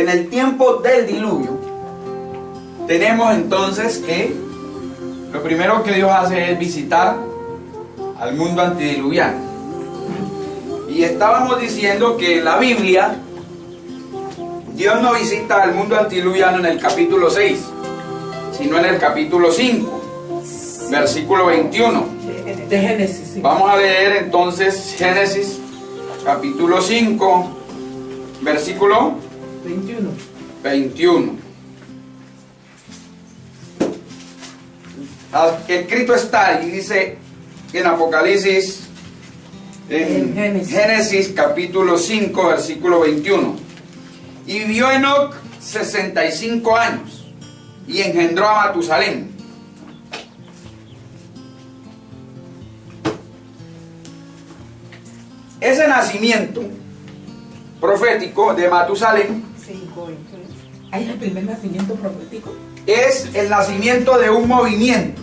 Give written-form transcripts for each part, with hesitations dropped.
en el tiempo del diluvio, tenemos entonces que lo primero que Dios hace es visitar al mundo antediluviano. Y estábamos diciendo que en la Biblia Dios no visita al mundo antediluviano en el capítulo 6, sino en el capítulo 5, versículo 21. De Génesis. Sí. Vamos a leer entonces Génesis capítulo 5, versículo 21. Escrito está, y dice en Apocalipsis, en Génesis capítulo 5, versículo 21. Y vivió Enoc 65 años y engendró a Matusalén. Ese nacimiento profético de Matusalén ¿Hay el primer nacimiento profético? es el nacimiento de un movimiento.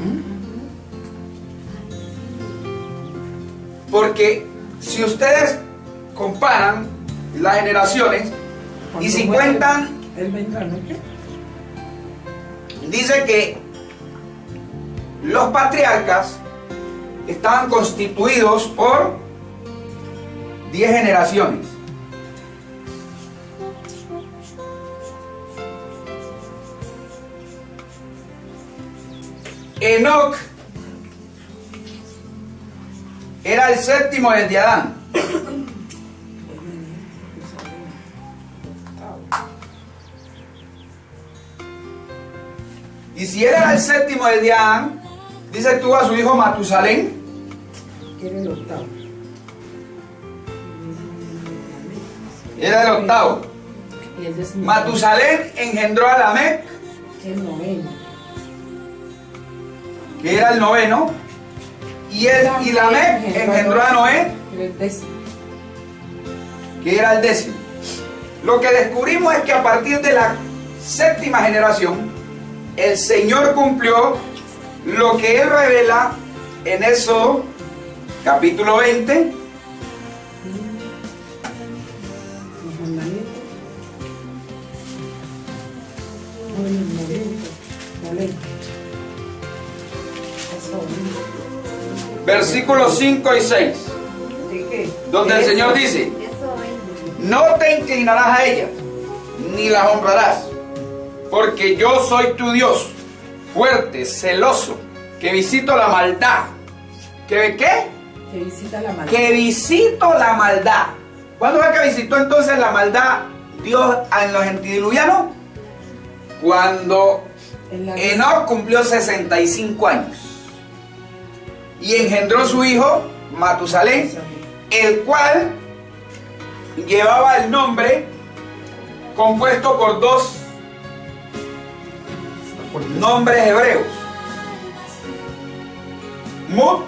Porque si ustedes comparan las generaciones y si cuentan, Él vendrá, ¿no? dice que los patriarcas estaban constituidos por 10 generaciones. Enoc era el séptimo desde Adán. Y si él era el séptimo desde Adán, dice tuvo a su hijo Matusalén. Era el octavo. Era el octavo. Y el décimo. Matusalén engendró a Lamec, El noveno. que era el noveno. Y Lamec engendró a Noé, Era el décimo. que era el décimo. Lo que descubrimos es que a partir de la séptima generación, el Señor cumplió lo que Él revela en Éxodo capítulo 20, Los mandamientos. No, el momento. La ley. Eso. versículos 5 y 6, ¿De qué? donde el Señor dice: no te inclinarás a ellas, ni las honrarás, porque yo soy tu Dios, fuerte, celoso, que visito la maldad. ¿Que qué? Que visita la maldad. Que visito la maldad. ¿Cuándo fue que visitó entonces la maldad Dios en los antediluvianos? Cuando Enoc cumplió 65 años y engendró su hijo Matusalén, el cual llevaba el nombre compuesto por dos nombres hebreos: Mut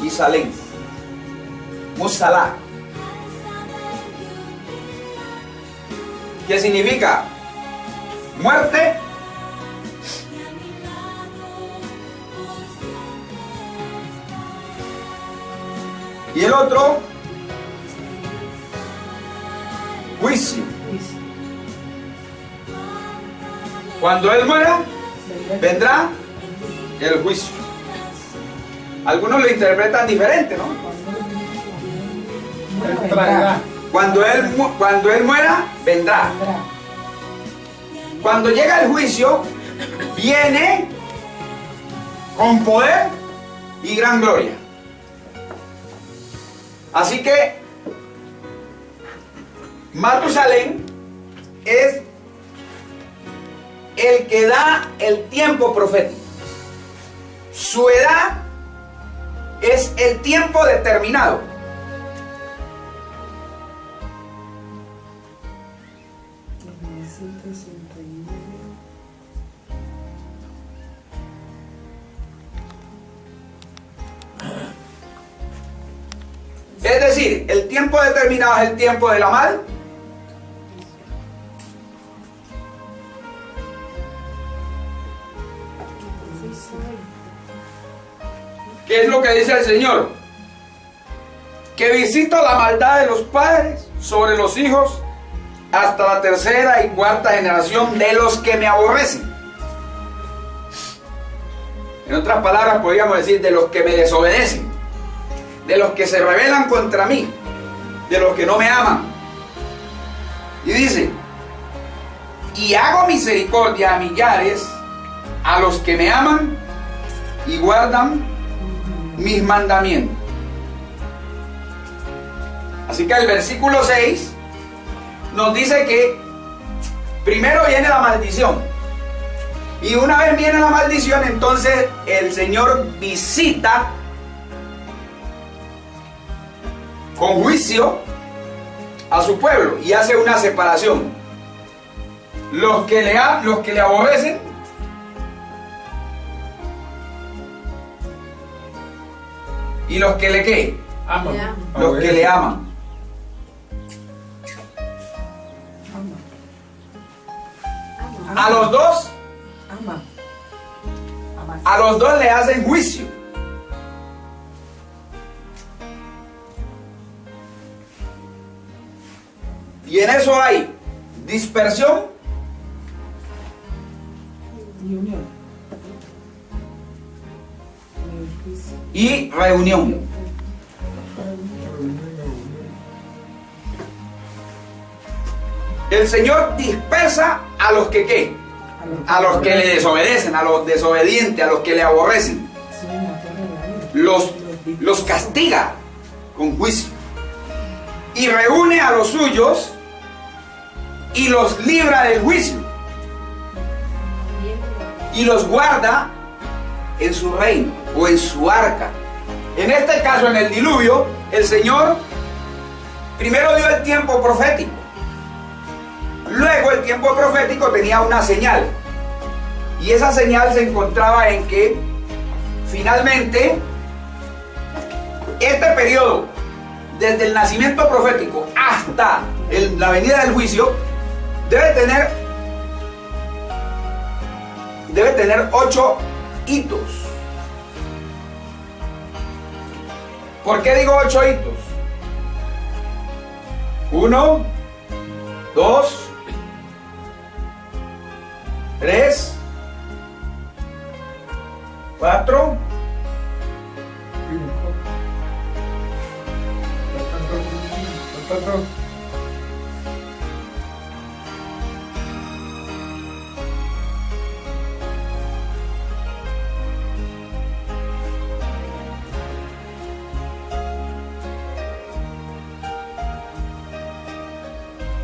y Salén. Musalá. ¿Qué significa? Muerte y el otro juicio. Cuando él muera, vendrá el juicio. Algunos lo interpretan diferente, ¿no? Cuando él muera, vendrá. Cuando llega el juicio, viene con poder y gran gloria. Así que Matusalén es el que da el tiempo profético. Su edad es el tiempo determinado. Es decir, el tiempo determinado es el tiempo de la mal. ¿Qué es lo que dice el Señor? que visito la maldad de los padres sobre los hijos hasta la tercera y cuarta generación de los que me aborrecen. En otras palabras, podríamos decir de los que me desobedecen, de los que se rebelan contra mí, de los que no me aman. Y dice, y hago misericordia a millares, a los que me aman y guardan mis mandamientos. Así que el versículo 6 nos dice que primero viene la maldición. Y una vez viene la maldición, entonces el Señor visita con juicio a su pueblo y hace una separación. Los que le aborrecen y los que le ¿qué? Aman. Los que le aman. A los dos, Ama. Ama. a los dos le hacen juicio. Y en eso hay dispersión Y unión. y reunión. El Señor dispersa a los que ¿qué? A los que le desobedecen, a los desobedientes, a los que le aborrecen. Los castiga con juicio. Y reúne a los suyos y los libra del juicio. Y los guarda en su reino o en su arca. En este caso, en el diluvio, el Señor primero dio el tiempo profético. Luego el tiempo profético tenía una señal. Y esa señal se encontraba en que finalmente este periodo, desde el nacimiento profético hasta la venida del juicio, debe tener 8 hitos. ¿Por qué digo 8 hitos? 1, 2, 3, 4, 5.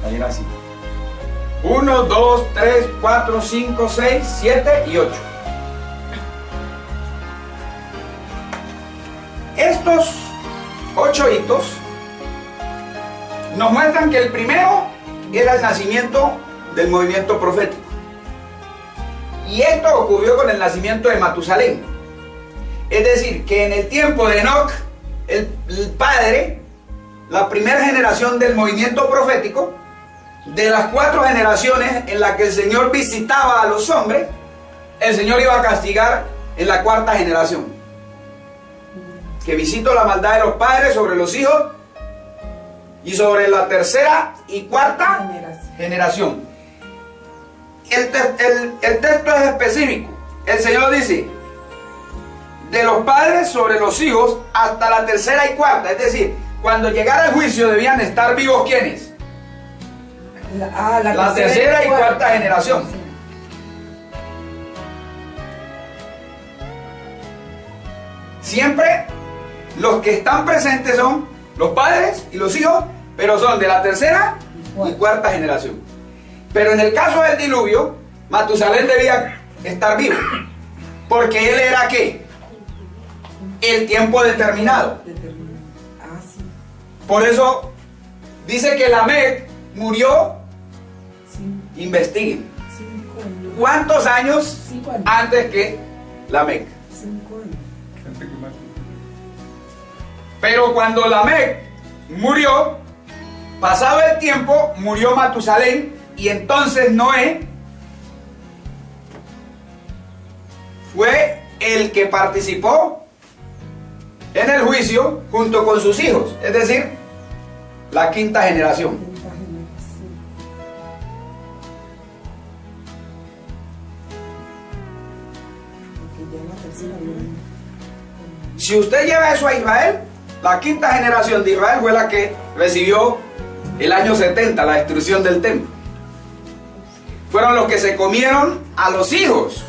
ahí era así. 1, 2, 3, 4, 5, 6, 7 y 8. Estos 8 hitos nos muestran que el primero era el nacimiento del movimiento profético. Y esto ocurrió con el nacimiento de Matusalén. Es decir, que en el tiempo de Enoc, el padre, la primera generación del movimiento profético, de las 4 generaciones en las que el Señor visitaba a los hombres, el Señor iba a castigar en la 4ª generación. Que visito la maldad de los padres sobre los hijos y sobre la 3ª y 4ª generación. El texto es específico. El Señor dice, de los padres sobre los hijos hasta la 3ª y 4ª. Es decir, cuando llegara el juicio debían estar vivos ¿quiénes? La 3ª y 4ª generación. Siempre los que están presentes son los padres y los hijos, pero son de la 3ª y 4ª generación. Pero en el caso del diluvio, Matusalén debía estar vivo, porque él era ¿qué? El tiempo determinado. Por eso dice que Lamec murió, investiguen, ¿cuántos años antes que Lamec? 5 años. Pero cuando Lamec murió, pasado el tiempo, murió Matusalén, y entonces Noé fue el que participó en el juicio junto con sus hijos, es decir, la quinta generación. Si usted lleva eso a Israel, la quinta generación de Israel fue la que recibió el año 70, la destrucción del templo. Fueron los que se comieron a los hijos.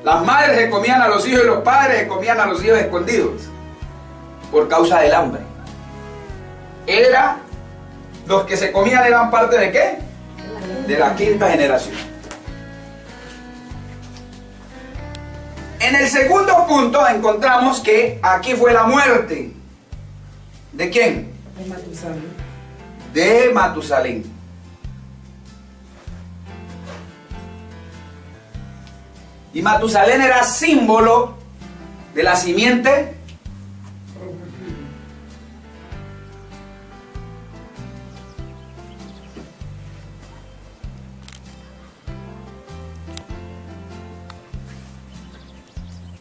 Las madres se comían a los hijos y los padres se comían a los hijos escondidos por causa del hambre. Los que se comían eran parte de ¿qué? De la quinta generación. En el segundo punto encontramos que aquí fue la muerte. ¿De quién? De Matusalén. De Matusalén. Y Matusalén era símbolo de la simiente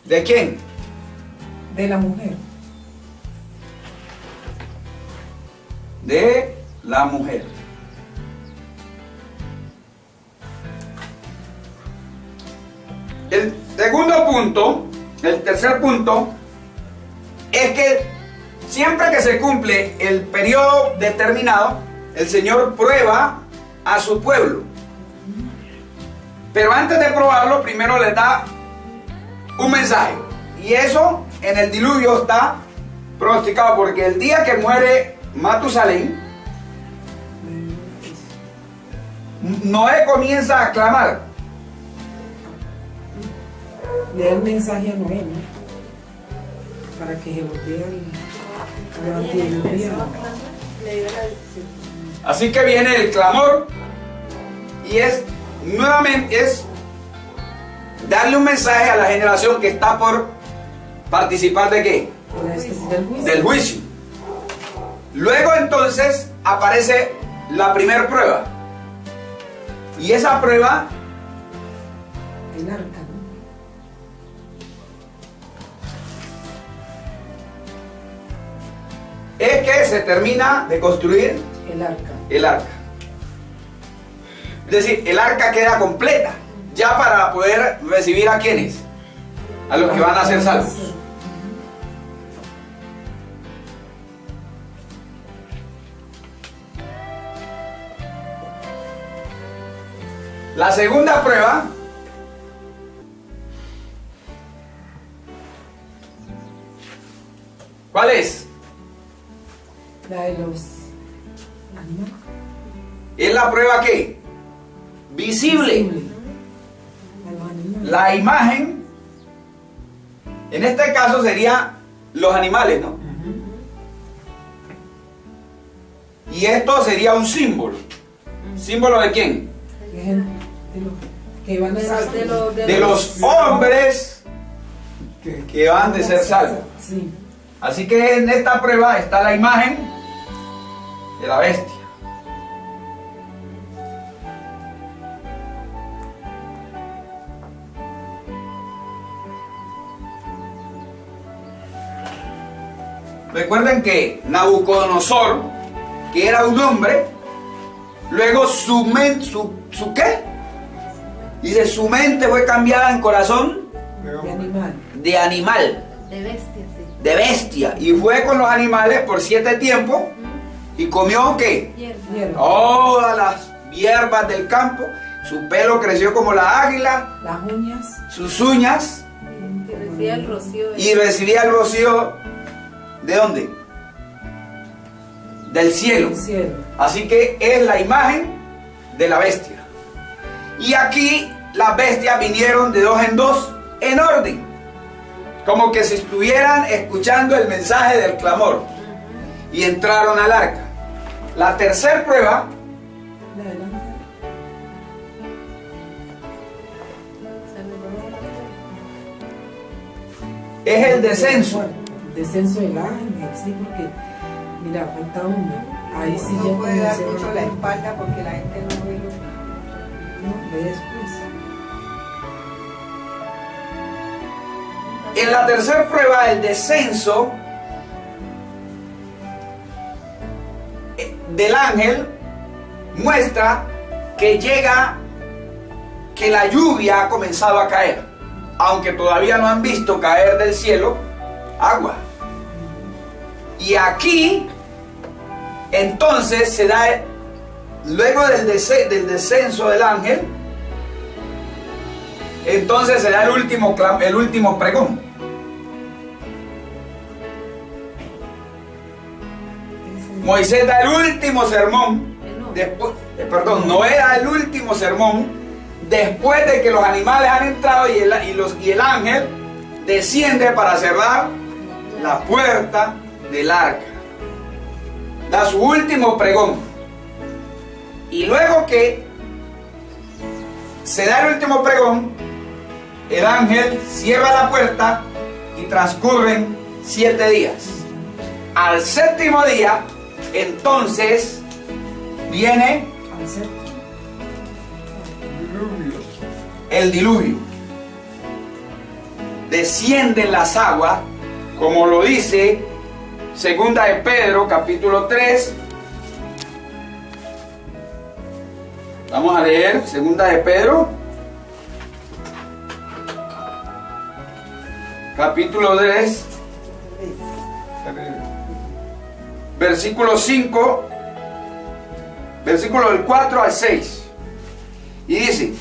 ¿de quién? De la mujer. De la mujer. El segundo punto, el tercer punto, es que siempre que se cumple el periodo determinado, el Señor prueba a su pueblo. Pero antes de probarlo, primero les da un mensaje. Y eso en el diluvio está pronosticado, porque el día que muere Matusalén, Noé comienza a clamar. Le da el mensaje a Noé, ¿no? Para que se voltee al antidiluviano. Así que viene el clamor y es nuevamente darle un mensaje a la generación que está por participar de ¿qué? Del juicio. Luego entonces aparece la primera prueba. Y esa prueba, El arca, ¿no? es que se termina de construir El arca. el arca. Es decir, el arca queda completa ya para poder recibir a quienes, a los que van a ser salvos. La segunda prueba ¿cuál es? La de los animales. Es la prueba ¿qué? Visible. De los animales. La imagen, en este caso sería los animales, ¿no? Y esto sería un símbolo. ¿Símbolo de quién? De los que van a ser De los hombres que van de ser salvos. Sí. Así que en esta prueba está la imagen de la bestia. Recuerden que Nabucodonosor, que era un hombre, luego su ¿qué? Dice, su mente fue cambiada en corazón De animal. de animal, De bestia, sí. de bestia, y fue con los animales por 7 tiempos y comió ¿qué? Hierba. Todas las hierbas del campo. Su pelo creció como la águila, Las uñas. sus uñas, Que recibía el rocío. y recibía el rocío ¿de dónde? Del cielo. El cielo. Así que es la imagen de la bestia. Y aquí las bestias vinieron de 2 en 2 en orden, como que si estuvieran escuchando el mensaje del clamor, y entraron al arca. La tercera prueba La del ángel. es el descenso. El descenso del ángel, sí, porque mira, falta uno. Ahí sí ya No puede dar comencé mucho a- la espalda porque la gente no ve lo No, ve después. En la tercera prueba, el descenso del ángel muestra que la lluvia ha comenzado a caer, aunque todavía no han visto caer del cielo agua. Y aquí entonces se da, luego del descenso del ángel, entonces se da el último pregón. Moisés da el último sermón, Noé da el último sermón después de que los animales han entrado y el ángel desciende para cerrar la puerta del arca. Da su último pregón. Y luego que se da el último pregón, el ángel cierra la puerta y transcurren 7 días. Al séptimo día, entonces viene el diluvio. Descienden las aguas, como lo dice Segunda de Pedro, capítulo 3. Vamos a leer Segunda de Pedro, capítulo 3, versículo 5, versículo del 4 al 6. Y dice,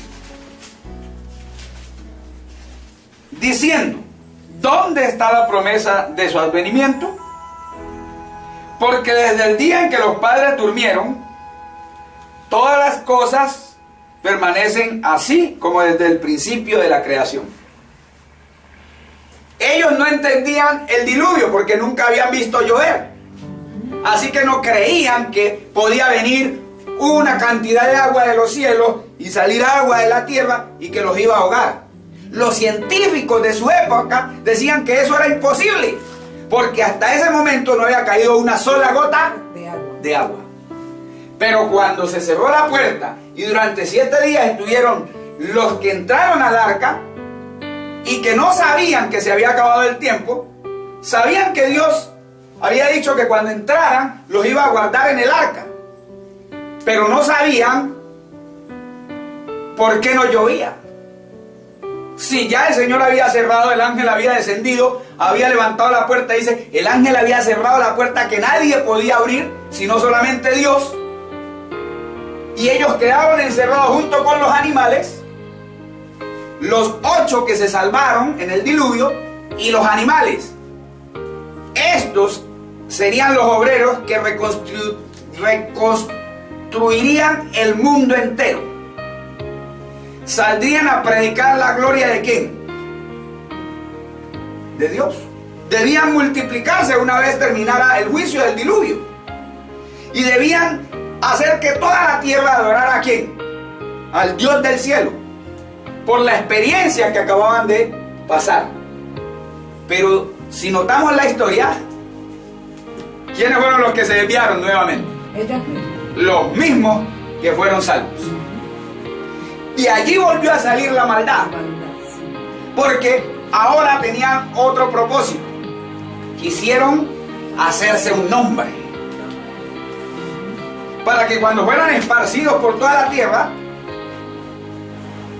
diciendo, ¿dónde está la promesa de su advenimiento? Porque desde el día en que los padres durmieron, todas las cosas permanecen así como desde el principio de la creación. Ellos no entendían el diluvio porque nunca habían visto llover. Así que no creían que podía venir una cantidad de agua de los cielos y salir agua de la tierra y que los iba a ahogar. Los científicos de su época decían que eso era imposible, porque hasta ese momento no había caído una sola gota de agua. Pero cuando se cerró la puerta y durante 7 días estuvieron los que entraron al arca y que no sabían que se había acabado el tiempo, sabían que Dios había dicho que cuando entraran los iba a guardar en el arca, pero no sabían por qué no llovía. Si ya el Señor había cerrado, el ángel había descendido, había levantado la puerta, dice, el ángel había cerrado la puerta que nadie podía abrir, sino solamente Dios. Y ellos quedaron encerrados junto con los animales, los 8 que se salvaron en el diluvio y los animales. Estos serían los obreros que reconstruirían el mundo entero. Saldrían a predicar la gloria de ¿quién? De Dios. Debían multiplicarse una vez terminara el juicio del diluvio. Y debían hacer que toda la tierra adorara ¿a quién? Al Dios del cielo, por la experiencia que acababan de pasar. Pero si notamos la historia, ¿quiénes fueron los que se desviaron nuevamente? Los mismos que fueron salvos. Y allí volvió a salir la maldad, porque ahora tenían otro propósito. Quisieron hacerse un nombre, para que cuando fueran esparcidos por toda la tierra,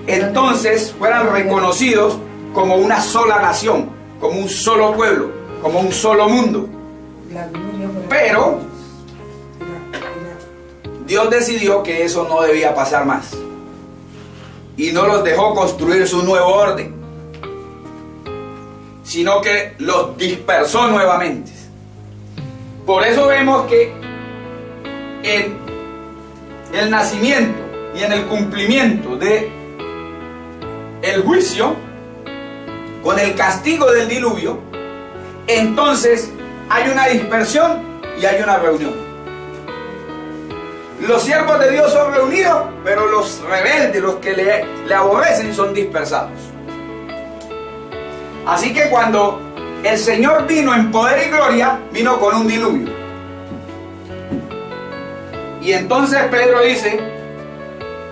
entonces fueran reconocidos como una sola nación, como un solo pueblo, como un solo mundo. Pero Dios decidió que eso no debía pasar más y no los dejó construir su nuevo orden, sino que los dispersó nuevamente. Por eso vemos que en el nacimiento y en el cumplimiento de el juicio, con el castigo del diluvio, entonces hay una dispersión y hay una reunión. Los siervos de Dios son reunidos, pero los rebeldes, los que le aborrecen, son dispersados. Así que cuando el Señor vino en poder y gloria, vino con un diluvio. Y entonces Pedro dice,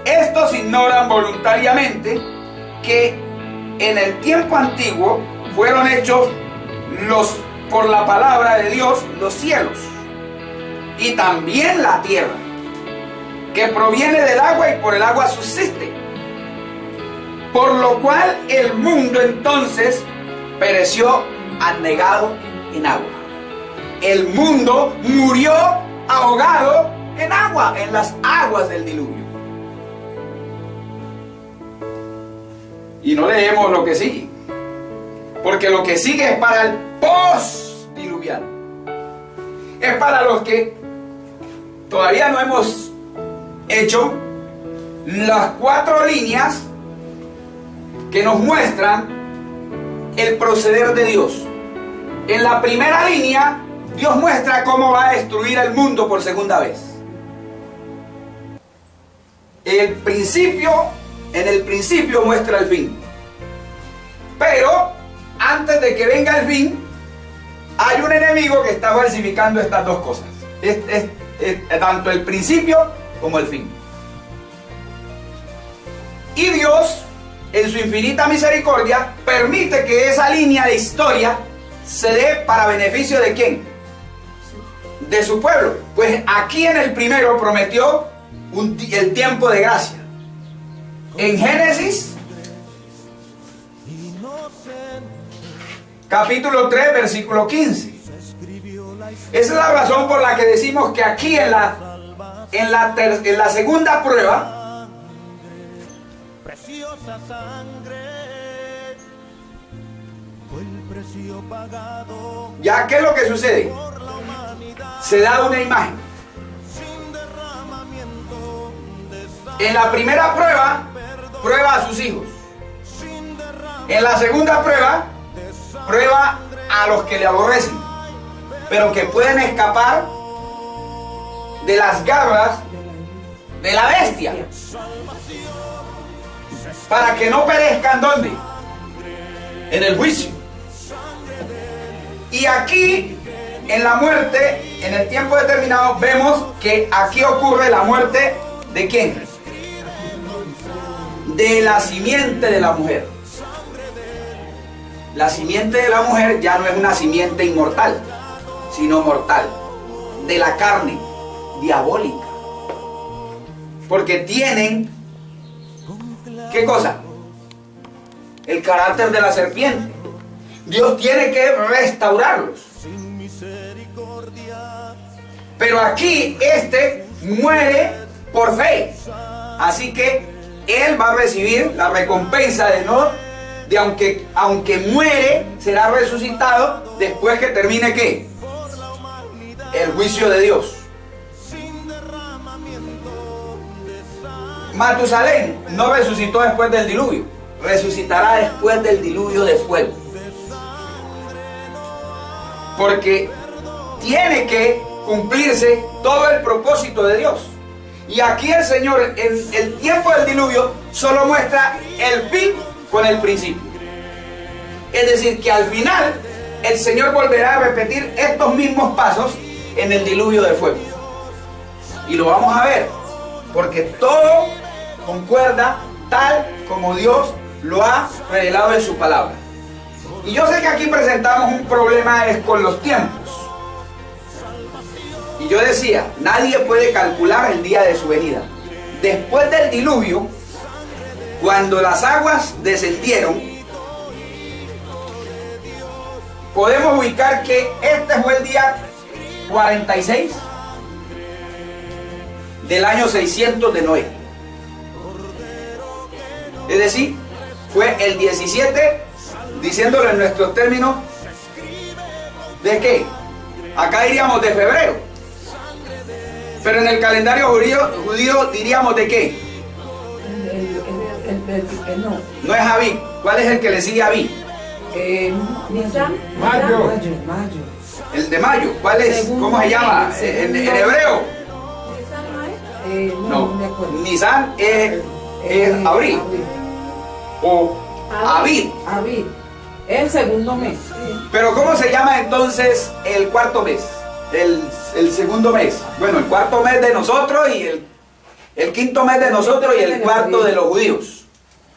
estos ignoran voluntariamente que en el tiempo antiguo fueron hechos por la palabra de Dios los cielos y también la tierra, que proviene del agua y por el agua subsiste. Por lo cual el mundo entonces pereció anegado en agua. El mundo murió ahogado en agua, en las aguas del diluvio. Y no leemos lo que sigue, porque lo que sigue es para el post-diluviano. Es para los que todavía no hemos hecho las 4 líneas que nos muestran el proceder de Dios. En la primera línea, Dios muestra cómo va a destruir el mundo por segunda vez. En el principio muestra el fin. Pero antes de que venga el fin, hay un enemigo que está falsificando estas dos cosas. Tanto el principio como el fin. Y Dios, en su infinita misericordia, permite que esa línea de historia se dé para beneficio de ¿quién? De su pueblo. Pues aquí en el primero prometió el tiempo de gracia. En Génesis capítulo 3 versículo 15. Esa es la razón por la que decimos que aquí en la segunda prueba, ya ¿qué es lo que sucede? Se da una imagen. En la primera prueba, prueba a sus hijos. En la segunda prueba, prueba a los que le aborrecen, pero que pueden escapar de las garras de la bestia, para que no perezcan ¿dónde? En el juicio. Y aquí, en la muerte, en el tiempo determinado, vemos que aquí ocurre la muerte ¿de quién? De la simiente de la mujer. La simiente de la mujer ya no es una simiente inmortal, sino mortal, de la carne, diabólica. Porque tienen, ¿qué cosa? El carácter de la serpiente. Dios tiene que restaurarlos. Pero aquí muere por fe. Así que él va a recibir la recompensa aunque muere, será resucitado después que termine ¿qué? El juicio de Dios. Matusalén no resucitó después del diluvio, resucitará después del diluvio de fuego. Porque tiene que cumplirse todo el propósito de Dios. Y aquí el Señor, en el tiempo del diluvio, solo muestra el fin con el principio. Es decir, que al final el Señor volverá a repetir estos mismos pasos en el diluvio de fuego. Y lo vamos a ver, porque todo concuerda tal como Dios lo ha revelado en su palabra. Y yo sé que aquí presentamos un problema con los tiempos. Y yo decía, nadie puede calcular el día de su venida. Después del diluvio, cuando las aguas descendieron, podemos ubicar que este fue el día 46 del año 600 de Noé. Es decir, fue el 17, diciéndolo en nuestros términos, ¿de qué? Acá diríamos de febrero. Pero en el calendario judío diríamos de qué. No es Abib. ¿Cuál es el que le sigue a Abib? Mayo. El de mayo. ¿Cuál es? ¿Cómo se llama? En hebreo. No. Nisan es abril. O Abib. Abib. El segundo mes. Pero ¿cómo se llama entonces el cuarto mes? El segundo mes. Bueno, el cuarto mes de nosotros y el quinto mes de nosotros y el cuarto de los judíos.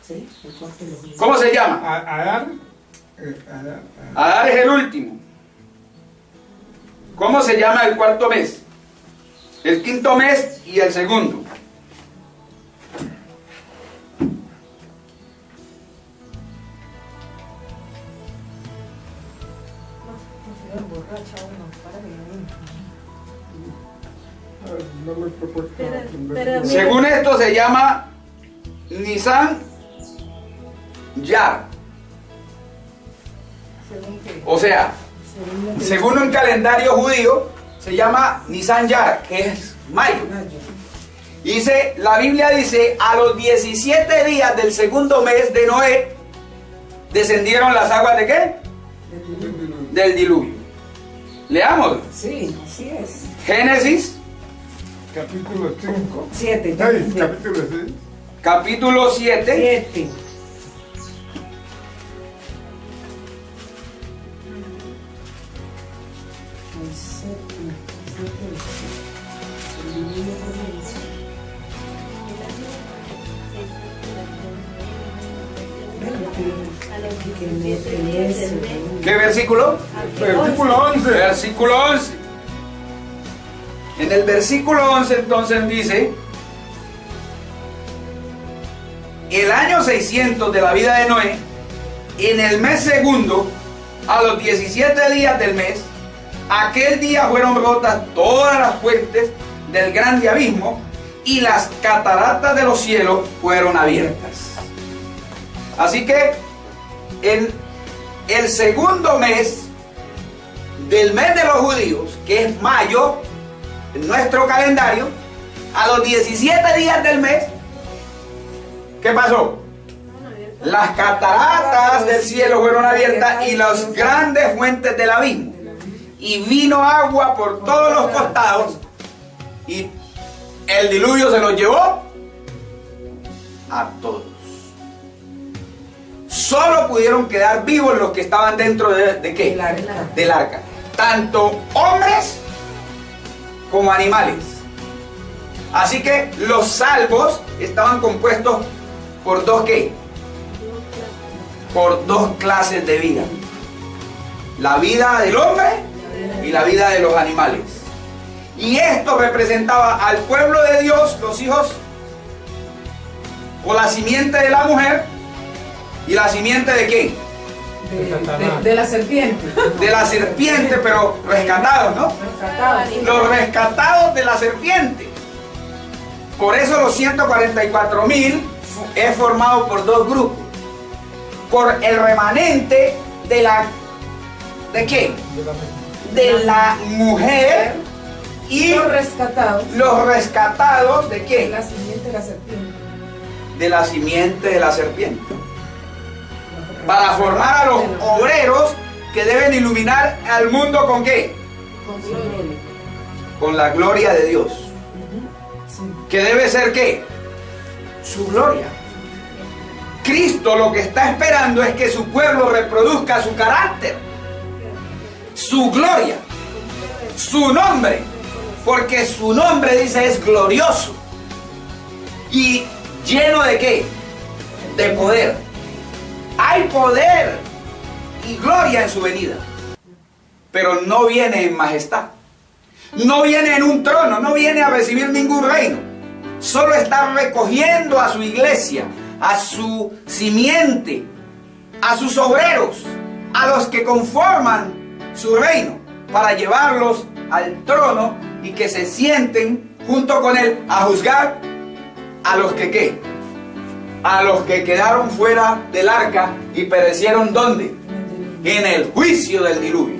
Sí, el cuarto de los judíos. ¿Cómo se llama? Adar. Adar es el último. ¿Cómo se llama el cuarto mes? El quinto mes y el segundo. No me he propuesto aprender. Pero mira, Según esto se llama Nisan Yar. Según que O sea, según un calendario judío, se llama Nisan Yar, que es mayo. Dice, la Biblia dice, a los 17 días del segundo mes de Noé, descendieron las aguas ¿de qué? Del diluvio. Leamos. Sí, así es. Génesis, Capítulo 5. 7. 6, capítulo 6. capítulo 7. 7. a los 17 días del mes. ¿Qué versículo? Versículo 11. Versículo 11. En el versículo 11 entonces dice, el año 600 de la vida de Noé, en el mes segundo, a los 17 días del mes, aquel día fueron rotas todas las fuentes del grande abismo y las cataratas de los cielos fueron abiertas. Así que en el segundo mes del mes de los judíos, que es mayo, en nuestro calendario, a los 17 días del mes, ¿qué pasó? Las cataratas del cielo fueron abiertas y las grandes fuentes del abismo. Y vino agua por todos los costados y el diluvio se los llevó a todos. Solo pudieron quedar vivos los que estaban dentro de ¿qué? Del arca. Del arca. Tanto hombres como animales. Así que los salvos estaban compuestos por dos ¿qué? Por dos clases de vida. La vida del hombre y la vida de los animales. Y esto representaba al pueblo de Dios, los hijos, o la simiente de la mujer y la simiente de ¿qué? De la serpiente. De la serpiente, pero rescatados, ¿no? Rescatados. Los rescatados de la serpiente. Por eso los 144,000 es formado por dos grupos. Por el remanente de la... ¿De qué? De la mujer y Los rescatados. los rescatados ¿de De qué? la simiente de la serpiente. De la simiente de la serpiente. Para formar a los obreros que deben iluminar al mundo ¿con qué? Con su gloria. Con la gloria de Dios. Sí. ¿Que debe ser qué? Su gloria. Cristo lo que está esperando es que su pueblo reproduzca su carácter, su gloria, su nombre, porque su nombre, dice, es glorioso y lleno de ¿qué? De poder. Hay poder y gloria en su venida, pero no viene en majestad, no viene en un trono, no viene a recibir ningún reino, solo está recogiendo a su iglesia, a su simiente, a sus obreros, a los que conforman su reino, para llevarlos al trono y que se sienten junto con él a juzgar a los que ¿qué? A los que quedaron fuera del arca y perecieron ¿dónde? En el juicio del diluvio.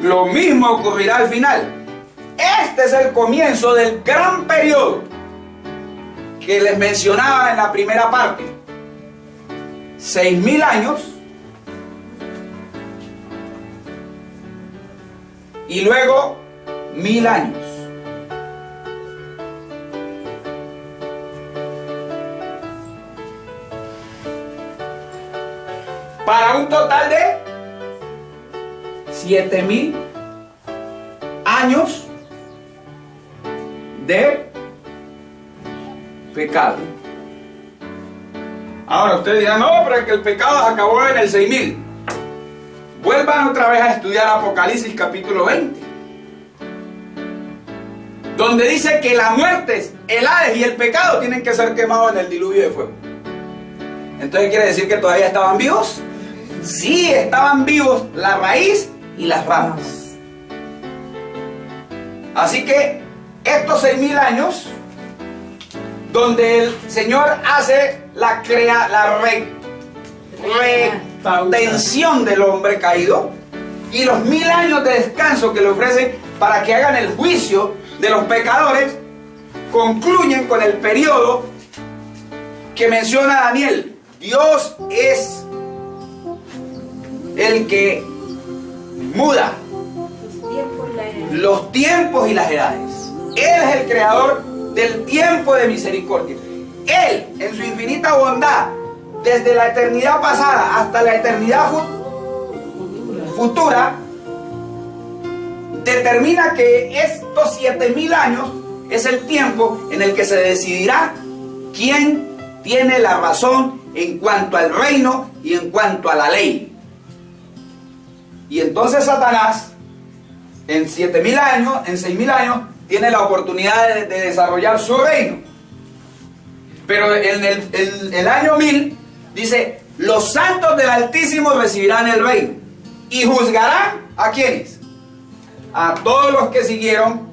Lo mismo ocurrirá al final. Este es el comienzo del gran periodo que les mencionaba en la primera parte. 6,000 años y luego 1,000 años. Para un total de 7,000 años de pecado. Ahora ustedes dirán, no, pero es que el pecado acabó en el 6,000. Vuelvan otra vez a estudiar Apocalipsis capítulo 20, donde dice que la muerte, el Hades y el pecado tienen que ser quemados en el diluvio de fuego. Entonces, ¿quiere decir que todavía estaban vivos? Sí, estaban vivos la raíz y las ramas. Así que estos 6.000 años, donde el Señor hace la redención del hombre caído, y los 1.000 años de descanso que le ofrecen para que hagan el juicio de los pecadores, concluyen con el periodo que menciona Daniel. Dios es el que muda los tiempos y las edades. Él es el creador del tiempo de misericordia. Él, en su infinita bondad, desde la eternidad pasada hasta la eternidad futura, determina que estos 7.000 años es el tiempo en el que se decidirá quién tiene la razón en cuanto al reino y en cuanto a la ley. Y entonces Satanás, en 7.000 años, en 6.000 años, tiene la oportunidad de desarrollar su reino. Pero en el año 1000 dice: los santos del Altísimo recibirán el reino y juzgarán ¿a quiénes? A todos los que siguieron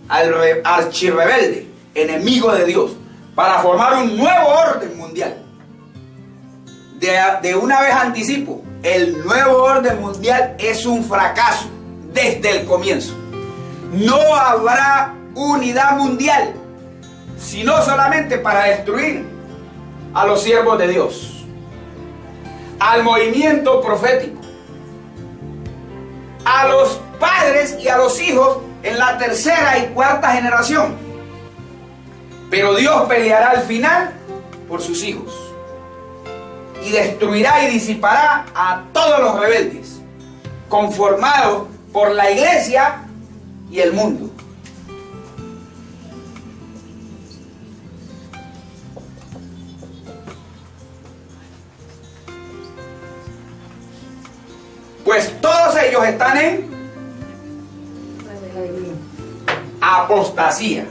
al archirrebelde, enemigo de Dios, para formar un nuevo orden mundial. De una vez anticipo, el nuevo orden mundial es un fracaso desde el comienzo. No habrá unidad mundial, sino solamente para destruir a los siervos de Dios, al movimiento profético, a los padres y a los hijos en la tercera y cuarta generación. Pero Dios peleará al final por sus hijos y destruirá y disipará a todos los rebeldes, conformados por la iglesia y el mundo. Pues todos ellos están en apostasía.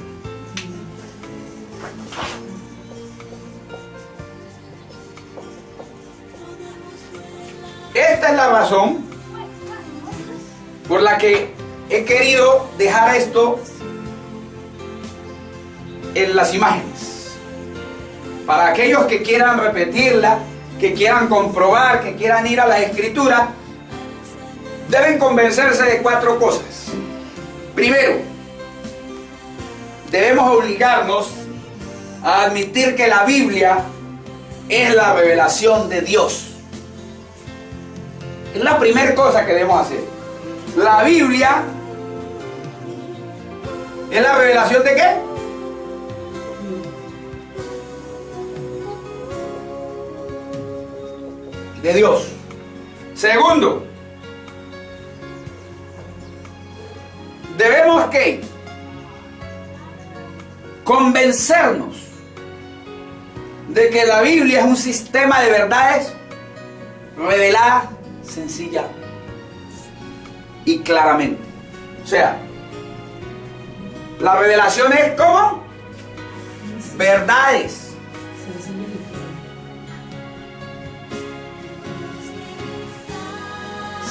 Esta es la razón por la que he querido dejar esto en las imágenes. Para aquellos que quieran repetirla, que quieran comprobar, que quieran ir a la Escritura, deben convencerse de 4 cosas. Primero, debemos obligarnos a admitir que la Biblia es la revelación de Dios. Es la primera cosa que debemos hacer. La Biblia es la revelación ¿de qué? De Dios. Segundo, debemos ¿qué? Convencernos de que la Biblia es un sistema de verdades reveladas sencilla y claramente. O sea, la revelación es ¿cómo? Verdades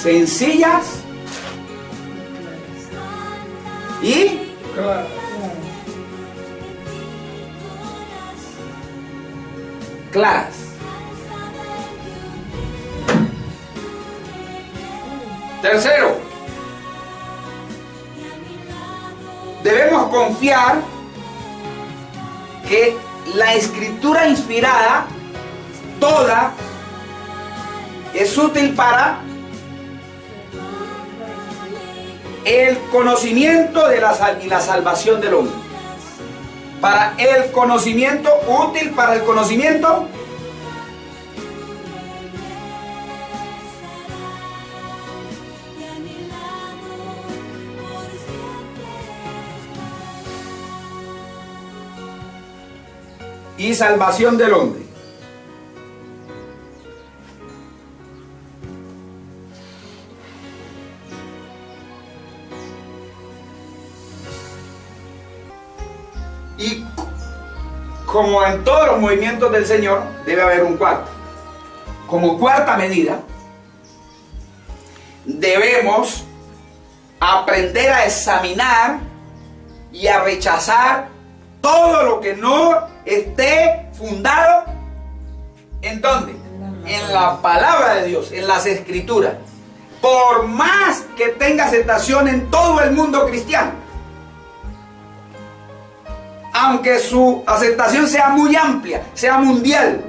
sencillas y claras. Tercero, debemos confiar que la escritura inspirada toda es útil para el conocimiento de y la salvación del hombre. Para el conocimiento, útil para el conocimiento y salvación del hombre. Y como en todos los movimientos del Señor, debe haber un cuarto. Como cuarta medida, debemos aprender a examinar y a rechazar todo lo que no esté fundado. ¿En dónde? En la palabra de Dios, en las escrituras. Por más que tenga aceptación en todo el mundo cristiano, aunque su aceptación sea muy amplia, sea mundial,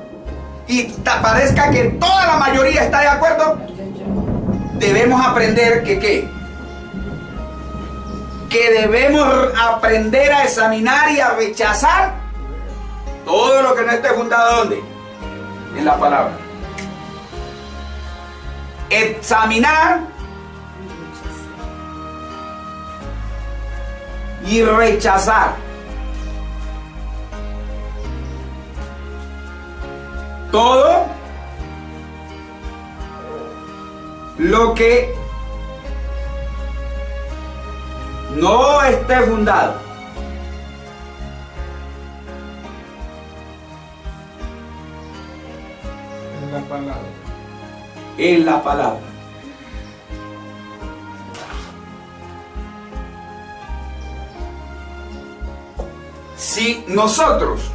y parezca que toda la mayoría está de acuerdo, debemos aprender que debemos aprender a examinar y a rechazar todo lo que no esté fundado ¿dónde? En la palabra. Examinar y rechazar todo lo que no esté fundado En la palabra. en la palabra. Si nosotros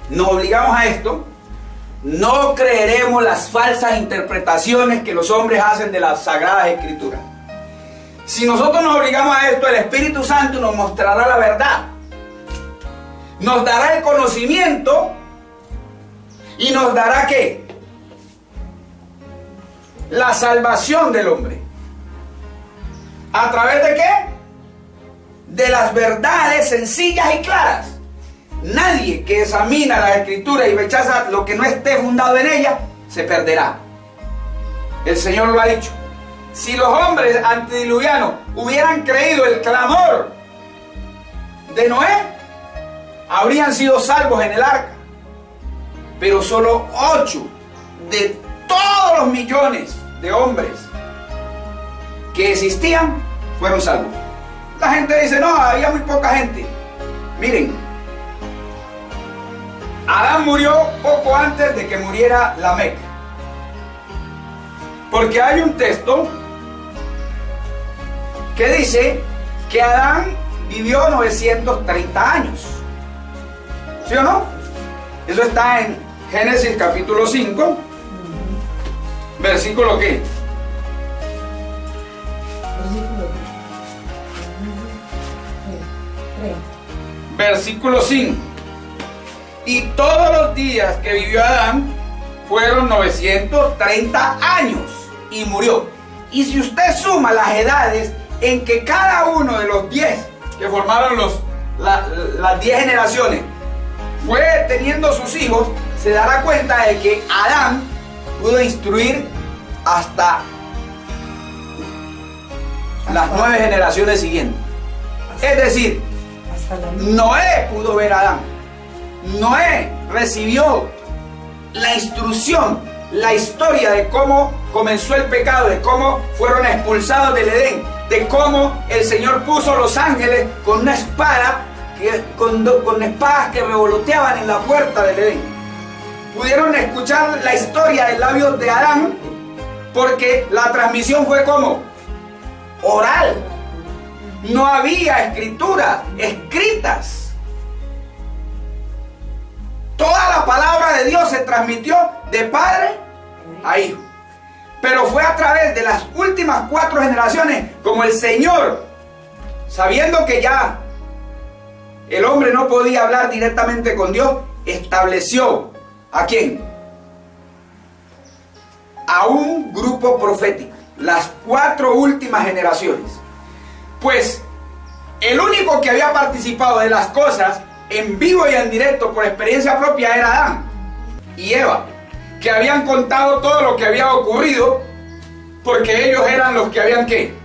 nos obligamos a esto, no creeremos las falsas interpretaciones que los hombres hacen de las Sagradas Escrituras. Si nosotros nos obligamos a esto, el Espíritu Santo nos mostrará la verdad, nos dará el conocimiento y nos dará ¿qué? La salvación del hombre. ¿A través de qué? De las verdades sencillas y claras. Nadie que examina la Escritura y rechaza lo que no esté fundado en ella, se perderá. El Señor lo ha dicho. Si los hombres antediluvianos hubieran creído el clamor de Noé, habrían sido salvos en el arca. Pero solo 8 de todos los millones de hombres que existían fueron salvos. La gente dice, no, había muy poca gente. Miren, Adán murió poco antes de que muriera Lamec. Porque hay un texto que dice que Adán vivió 930 años. ¿Sí o no? Eso está en Génesis capítulo 5, versículo ¿qué? Versículo 5. Y todos los días que vivió Adán fueron 930 años y murió. Y si usted suma las edades en que cada uno de los 10 que formaron las 10 generaciones fue teniendo sus hijos, se dará cuenta de que Adán pudo instruir hasta las 9 generaciones siguientes. Es decir, Noé pudo ver a Adán. Noé recibió la instrucción, la historia de cómo comenzó el pecado, de cómo fueron expulsados del Edén, de cómo el Señor puso los ángeles con una espada, con espadas que revoloteaban en la puerta del Edén. Pudieron escuchar la historia de labios de Adán, porque la transmisión fue como oral. No había escrituras escritas. Toda la palabra de Dios se transmitió de padre a hijo. Pero fue a través de las últimas 4 generaciones como el Señor, sabiendo que ya el hombre no podía hablar directamente con Dios, estableció ¿a quién? A un grupo profético, las 4 últimas generaciones. Pues el único que había participado de las cosas en vivo y en directo por experiencia propia era Adán y Eva, que habían contado todo lo que había ocurrido, porque ellos eran los que habían ¿qué?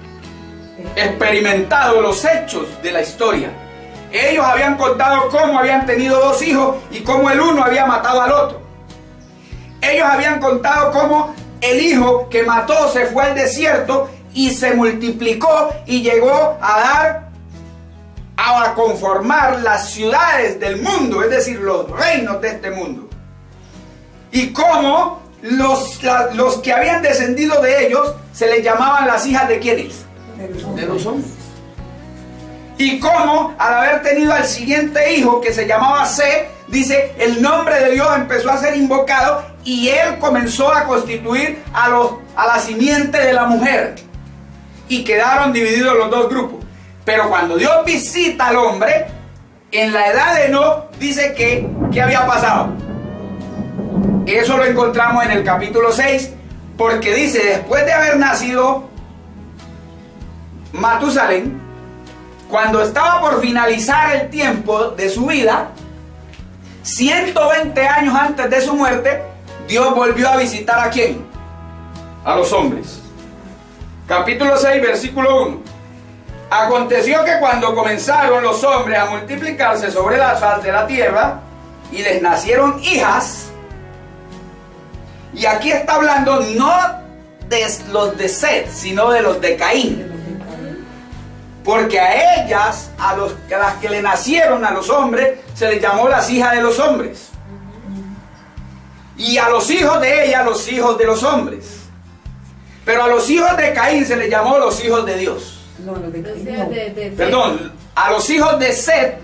Experimentado los hechos de la historia. Ellos habían contado cómo habían tenido 2 hijos y cómo el uno había matado al otro. Ellos habían contado cómo el hijo que mató se fue al desierto y se multiplicó y llegó a dar a conformar las ciudades del mundo, es decir, los reinos de este mundo. Y cómo los que habían descendido de ellos se les llamaban las hijas de ¿quiénes? De los hombres. Y cómo al haber tenido al siguiente hijo que se llamaba Set, dice, el nombre de Dios empezó a ser invocado y él comenzó a constituir a la simiente de la mujer. Y quedaron divididos los dos grupos. Pero cuando Dios visita al hombre, en la edad de Enoc, dice que, ¿qué había pasado? Eso lo encontramos en el capítulo 6, porque dice, después de haber nacido Matusalén, cuando estaba por finalizar el tiempo de su vida, 120 años antes de su muerte, Dios volvió a visitar ¿a quién? A los hombres. Capítulo 6, versículo 1. Aconteció que cuando comenzaron los hombres a multiplicarse sobre la faz de la tierra, y les nacieron hijas, y aquí está hablando no de los de Set, sino de los de Caín. Porque a ellas, a las que le nacieron a los hombres, se les llamó las hijas de los hombres. Y a los hijos de ellas, los hijos de los hombres. Pero a los hijos de Caín se les llamó los hijos de Dios. No, los de Caín, O sea, no. Perdón, a los hijos de Set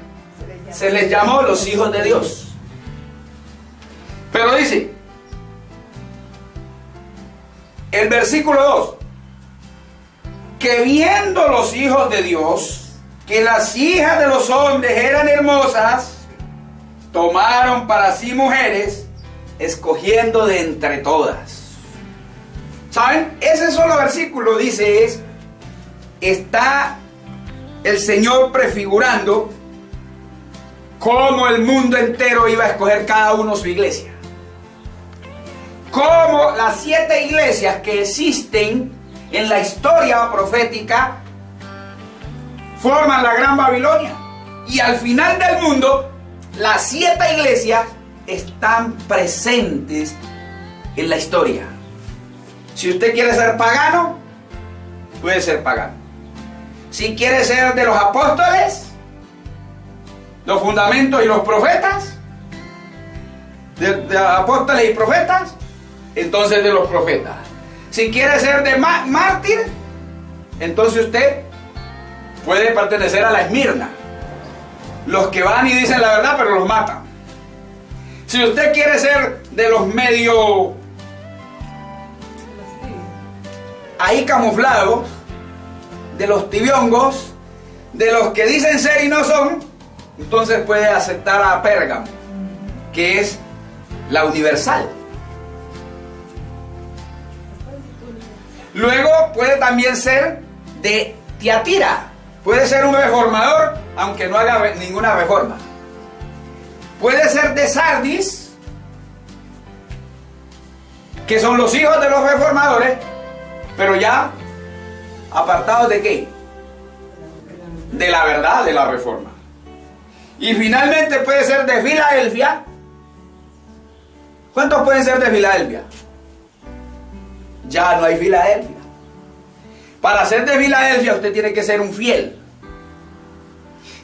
se les llamó los hijos de Dios. Pero dice, el versículo 2, que viendo los hijos de Dios, que las hijas de los hombres eran hermosas, tomaron para sí mujeres, escogiendo de entre todas. ¿Saben? Ese solo versículo dice está el Señor prefigurando cómo el mundo entero iba a escoger cada uno su iglesia. Cómo las 7 iglesias que existen en la historia profética forman la Gran Babilonia. Y al final del mundo, las 7 iglesias están presentes en la historia. Si usted quiere ser pagano, puede ser pagano. Si quiere ser de los apóstoles, los fundamentos y los profetas, de apóstoles y profetas, entonces de los profetas. Si quiere ser de mártir, entonces usted puede pertenecer a la Esmirna, los que van y dicen la verdad pero los matan. Si usted quiere ser de los medio ahí camuflados, de los tibiongos, de los que dicen ser y no son, entonces puede aceptar a Pérgamo, que es la universal. Luego puede también ser de Tiatira, puede ser un reformador, aunque no haga ninguna reforma. Puede ser de Sardis, que son los hijos de los reformadores, pero ya apartados ¿de qué? De la verdad de la reforma. Y finalmente puede ser de Filadelfia. ¿Cuántos pueden ser de Filadelfia? Ya no hay Filadelfia. Para ser de Filadelfia usted tiene que ser un fiel.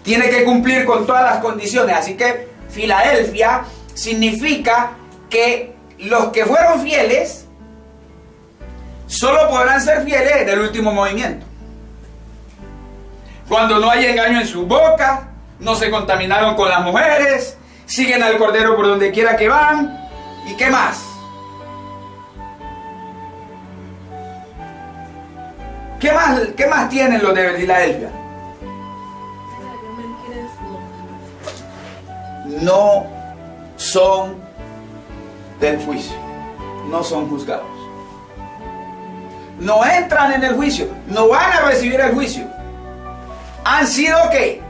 Tiene que cumplir con todas las condiciones. Así que Filadelfia significa que los que fueron fieles solo podrán ser fieles en el último movimiento. Cuando no hay engaño en su boca, no se contaminaron con las mujeres, siguen al Cordero por donde quiera que van. ¿Y qué más? ¿Qué más tienen los de Filadelfia? No son del juicio, no son juzgados. No entran en el juicio, no van a recibir el juicio. Han sido ¿qué?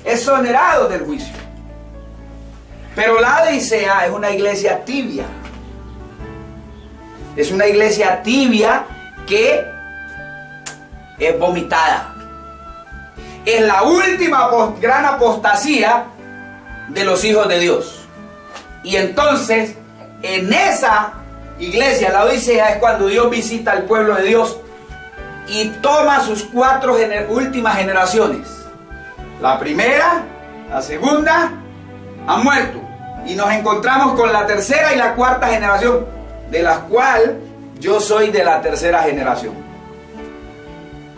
Exonerados del juicio. Pero la Odisea es una iglesia tibia. Es una iglesia tibia que es vomitada. Es la última gran apostasía de los hijos de Dios. Y entonces, en esa iglesia, la Odisea, es cuando Dios visita al pueblo de Dios y toma sus 4 últimas generaciones. La primera, la segunda, han muerto. Y nos encontramos con la tercera y la cuarta generación, de la cual yo soy de la tercera generación.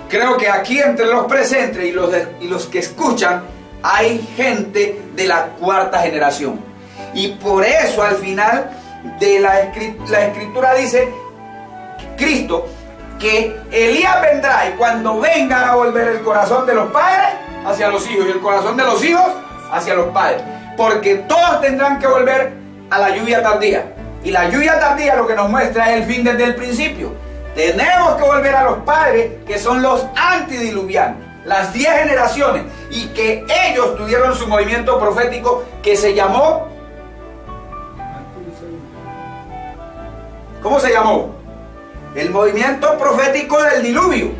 Creo que aquí entre los presentes y los que escuchan hay gente de la cuarta generación. Y por eso al final de la escritura dice Cristo que Elías vendrá y cuando venga a volver el corazón de los padres hacia los hijos y el corazón de los hijos hacia los padres. Porque todos tendrán que volver a la lluvia tardía. Y la lluvia tardía lo que nos muestra es el fin desde el principio. Tenemos que volver a los padres que son los antidiluvianos, las 10 generaciones, y que ellos tuvieron su movimiento profético que se llamó, ¿cómo se llamó? El movimiento profético del diluvio.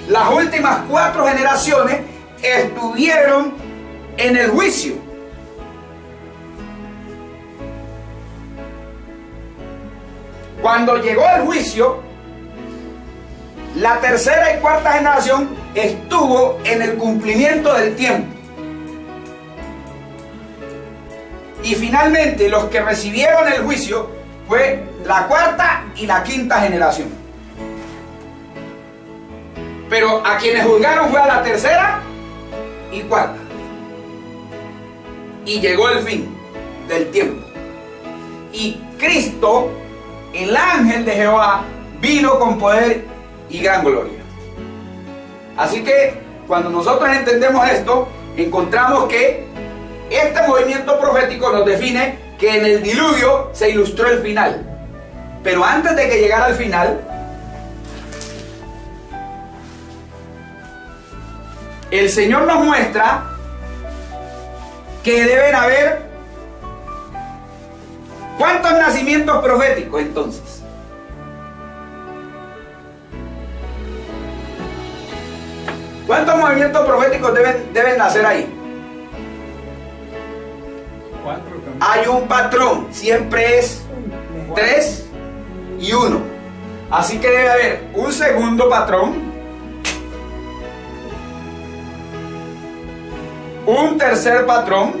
Las últimas 4 generaciones estuvieron en el juicio. Cuando llegó el juicio, la tercera y cuarta generación estuvo en el cumplimiento del tiempo. Y finalmente los que recibieron el juicio fue la cuarta y la quinta generación. Pero a quienes juzgaron fue a la tercera y cuarta. Y llegó el fin del tiempo. Y Cristo, el ángel de Jehová, vino con poder y gran gloria. Así que cuando nosotros entendemos esto, encontramos que este movimiento profético nos define que en el diluvio se ilustró el final. Pero antes de que llegara al final, el Señor nos muestra que deben haber ¿cuántos nacimientos proféticos entonces? ¿Cuántos movimientos proféticos deben nacer ahí? 4 también. Hay un patrón, siempre es 3 y 1. Así que debe haber un segundo patrón, un tercer patrón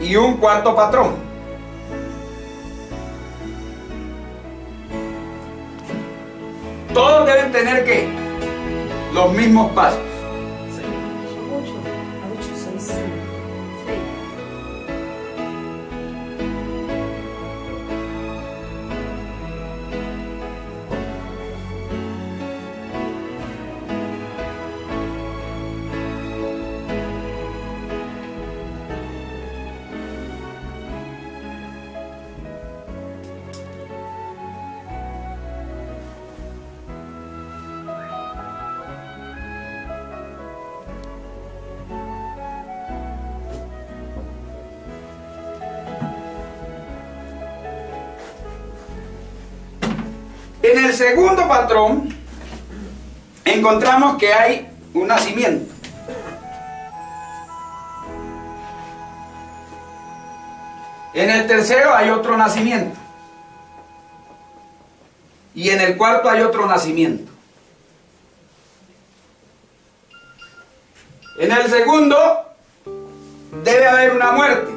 y un cuarto patrón. Todos deben tener ¿qué? Los mismos pasos. 8, 6, 7. En el segundo patrón encontramos que hay un nacimiento. En el tercero hay otro nacimiento. Y en el cuarto hay otro nacimiento. En el segundo debe haber una muerte.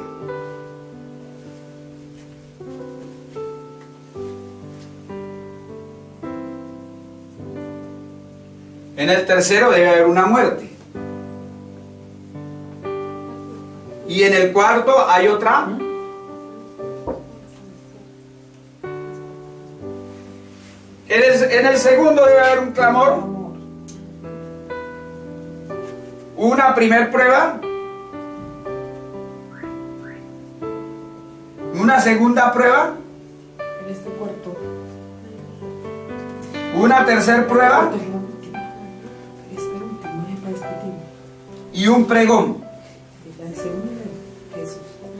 En el tercero debe haber una muerte. Y en el cuarto hay otra. En el segundo debe haber un clamor. Una primer prueba. Una segunda prueba. En este cuarto. Una tercer prueba. Y un pregón.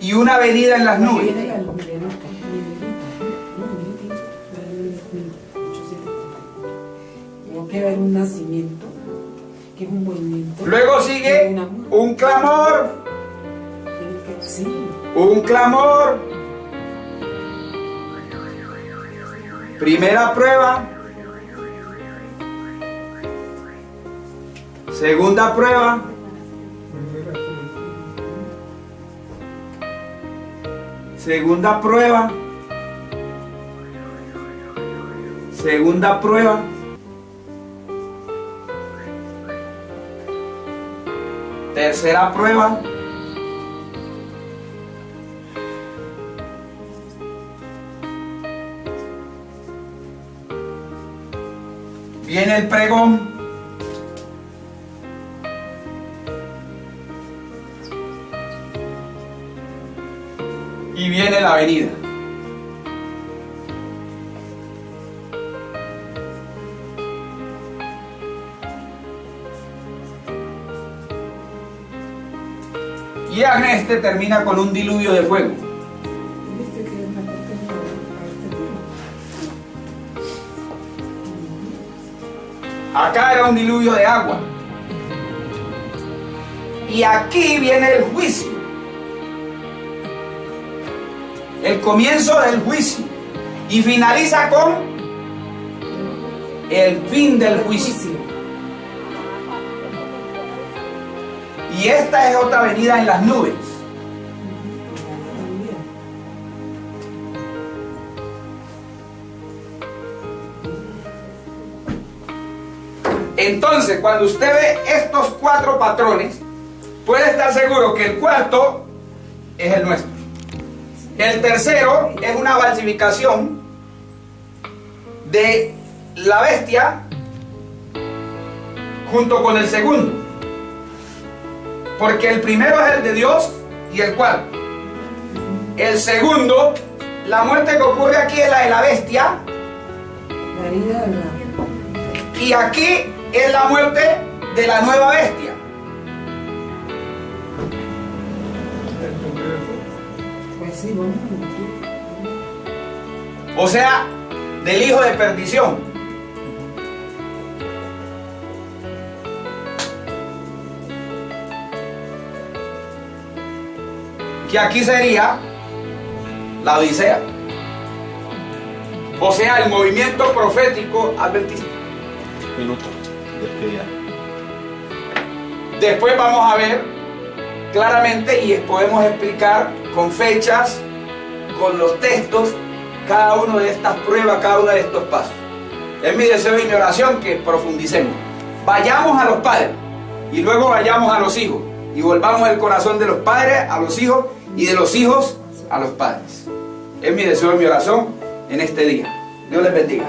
Y una venida en las nubes. Que haber un nacimiento, que es un movimiento. Luego sigue un clamor. Sí. Un clamor. Primera prueba. Segunda prueba. Segunda prueba. Segunda prueba. Tercera prueba. Viene el pregón. Y viene la venida. Y Agreste termina con un diluvio de fuego. ¿Viste que es la parte de Acá era un diluvio de agua. Y aquí viene el juicio. El comienzo del juicio. Y finaliza con el fin del juicio. Y esta es otra venida en las nubes. Entonces, cuando usted ve estos 4 patrones, puede estar seguro que el cuarto es el nuestro. El tercero es una falsificación de la bestia junto con el segundo. Porque el primero es el de Dios y el cuarto. El segundo, la muerte que ocurre aquí es la de la bestia. La herida de la... Y aquí es la muerte de la nueva bestia. Pues sí, vamos a... O sea, del hijo de perdición. Que aquí sería la Odisea. O sea, el movimiento profético adventista. Minuto. Despedida. Después vamos a ver claramente y podemos explicar con fechas, con los textos, cada una de estas pruebas, cada uno de estos pasos. Es mi deseo y mi oración que profundicemos. Vayamos a los padres y luego vayamos a los hijos y volvamos el corazón de los padres a los hijos y de los hijos a los padres. Es mi deseo y mi oración en este día. Dios les bendiga.